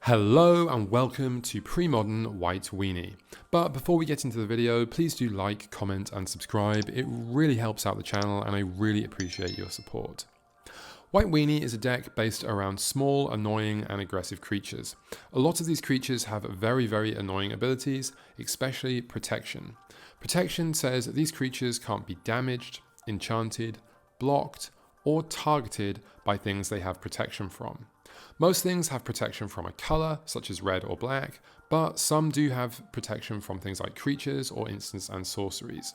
Hello and welcome to Premodern White Weenie. But before we get into the video, please do like, comment and subscribe. It really helps out the channel and I really appreciate your support. White Weenie is a deck based around small, annoying and aggressive creatures. A lot of these creatures have very annoying abilities, especially protection. Protection says that these creatures can't be damaged, enchanted, blocked or targeted by things they have protection from. Most things have protection from a colour, such as red or black, but some do have protection from things like creatures or instants and sorceries.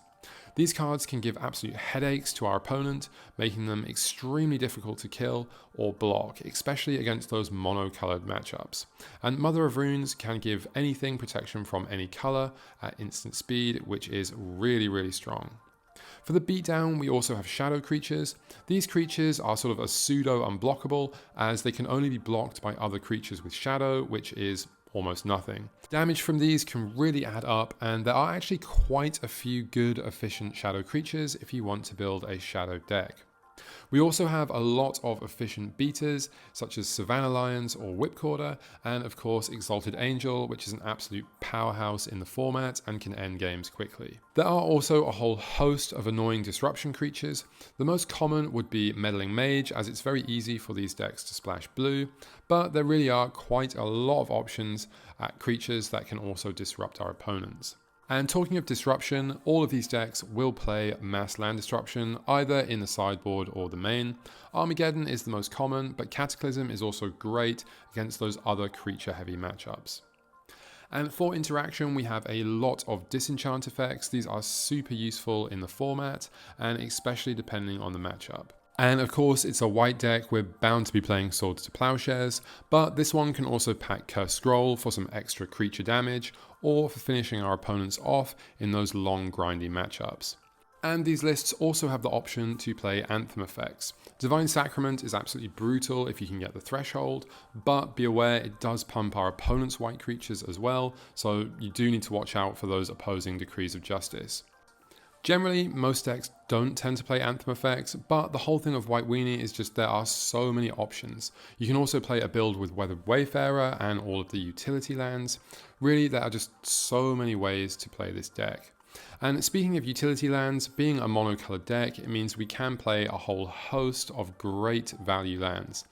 These cards can give absolute headaches to our opponent, making them extremely difficult to kill or block, especially against those mono-coloured matchups. And Mother of Runes can give anything protection from any colour at instant speed, which is really strong. For the beatdown, we also have shadow creatures. These creatures are sort of a pseudo unblockable, as they can only be blocked by other creatures with shadow, which is almost nothing. Damage from these can really add up, and there are actually quite a few good efficient shadow creatures if you want to build a shadow deck. We also have a lot of efficient beaters, such as Savannah Lions or Whipcorder, and of course Exalted Angel, which is an absolute powerhouse in the format and can end games quickly. There are also a whole host of annoying disruption creatures. The most common would be Meddling Mage, as it's very easy for these decks to splash blue, but there really are quite a lot of options at creatures that can also disrupt our opponents. And talking of disruption, all of these decks will play mass land disruption either in the sideboard or the main. Armageddon is the most common, but Cataclysm is also great against those other creature heavy matchups. And for interaction, we have a lot of disenchant effects. These are super useful in the format and especially depending on the matchup. And of course, it's a white deck, we're bound to be playing Swords to Plowshares, but this one can also pack Cursed Scroll for some extra creature damage, or for finishing our opponents off in those long grindy matchups. And these lists also have the option to play Anthem effects. Divine Sacrament is absolutely brutal if you can get the threshold, but be aware it does pump our opponent's white creatures as well, so you do need to watch out for those opposing Decrees of Justice. Generally, most decks don't tend to play Anthem effects, but the whole thing of White Weenie is just there are so many options. You can also play a build with Weathered Wayfarer and all of the utility lands. Really, there are just so many ways to play this deck. And speaking of utility lands, being a monocolored deck, it means we can play a whole host of great value lands.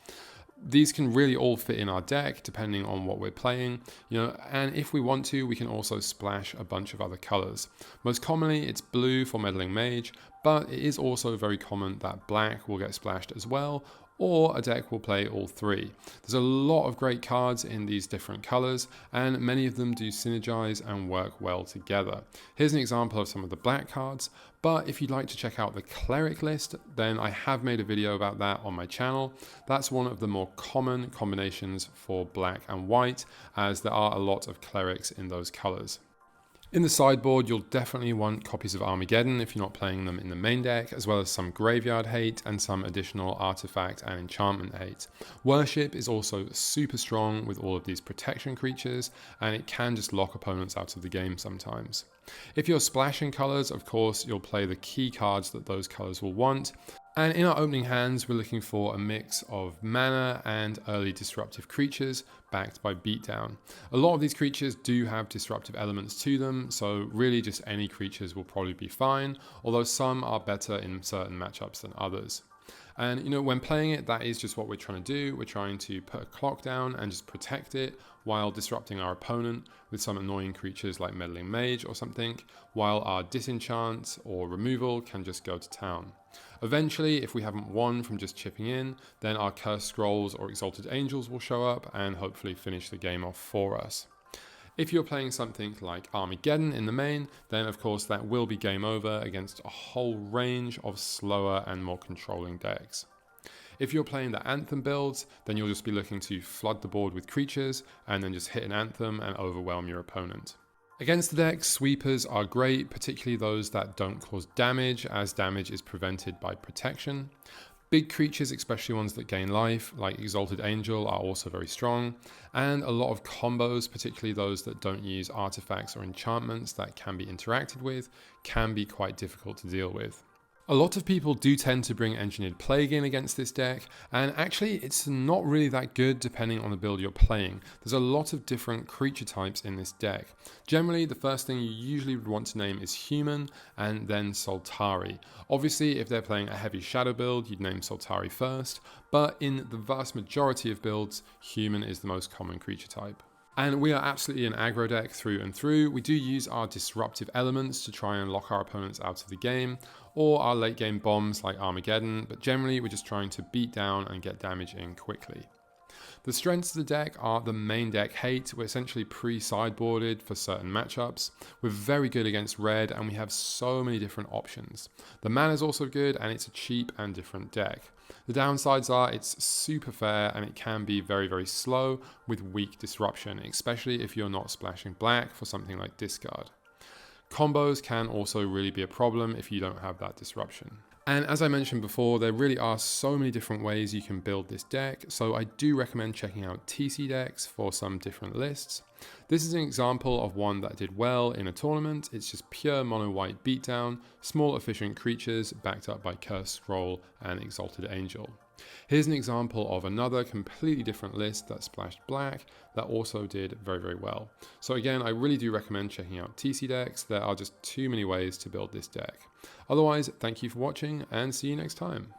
These can really all fit in our deck depending on what we're playing, and if we want to, we can also splash a bunch of other colors. Most commonly, it's blue for Meddling Mage, but it is also very common that black will get splashed as well, or a deck will play all three. There's a lot of great cards in these different colors, and many of them do synergize and work well together. Here's an example of some of the black cards, but if you'd like to check out the cleric list, then I have made a video about that on my channel. That's one of the more common combinations for black and white, as there are a lot of clerics in those colors. In the sideboard, you'll definitely want copies of Armageddon if you're not playing them in the main deck, as well as some graveyard hate and some additional artifact and enchantment hate. Worship is also super strong with all of these protection creatures, and it can just lock opponents out of the game sometimes. If you're splashing colors, of course, you'll play the key cards that those colors will want. And in our opening hands, we're looking for a mix of mana and early disruptive creatures backed by beatdown. A lot of these creatures do have disruptive elements to them, so really just any creatures will probably be fine, although some are better in certain matchups than others. And when playing it, that is just what we're trying to do. We're trying to put a clock down and just protect it while disrupting our opponent with some annoying creatures like Meddling Mage or something, while our disenchant or removal can just go to town. Eventually, if we haven't won from just chipping in, then our Cursed Scrolls or Exalted Angels will show up and hopefully finish the game off for us. If you're playing something like Armageddon in the main, then of course that will be game over against a whole range of slower and more controlling decks. If you're playing the Anthem builds, then you'll just be looking to flood the board with creatures and then just hit an Anthem and overwhelm your opponent. Against the deck, sweepers are great, particularly those that don't cause damage, as damage is prevented by protection. Big creatures, especially ones that gain life, like Exalted Angel, are also very strong, and a lot of combos, particularly those that don't use artifacts or enchantments that can be interacted with, can be quite difficult to deal with. A lot of people do tend to bring Engineered Plague in against this deck, and actually it's not really that good depending on the build you're playing. There's a lot of different creature types in this deck. Generally, the first thing you usually would want to name is Human, and then Soltari. Obviously, if they're playing a heavy Shadow build, you'd name Soltari first, but in the vast majority of builds, Human is the most common creature type. And we are absolutely an aggro deck through and through. We do use our disruptive elements to try and lock our opponents out of the game, or our late game bombs like Armageddon, but generally we're just trying to beat down and get damage in quickly. The strengths of the deck are the main deck hate. We're essentially pre-sideboarded for certain matchups. We're very good against red, and we have so many different options. The mana is also good, and it's a cheap and different deck. The downsides are it's super fair, and it can be very, very slow with weak disruption, especially if you're not splashing black for something like discard. Combos can also really be a problem if you don't have that disruption. And as I mentioned before, there really are so many different ways you can build this deck, so I do recommend checking out TC decks for some different lists. This is an example of one that did well in a tournament. It's just pure mono white beatdown, small efficient creatures backed up by Cursed Scroll and Exalted Angel. Here's an example of another completely different list that splashed black that also did very, very well. So again, I really do recommend checking out TC decks. There are just too many ways to build this deck. Otherwise, thank you for watching and see you next time.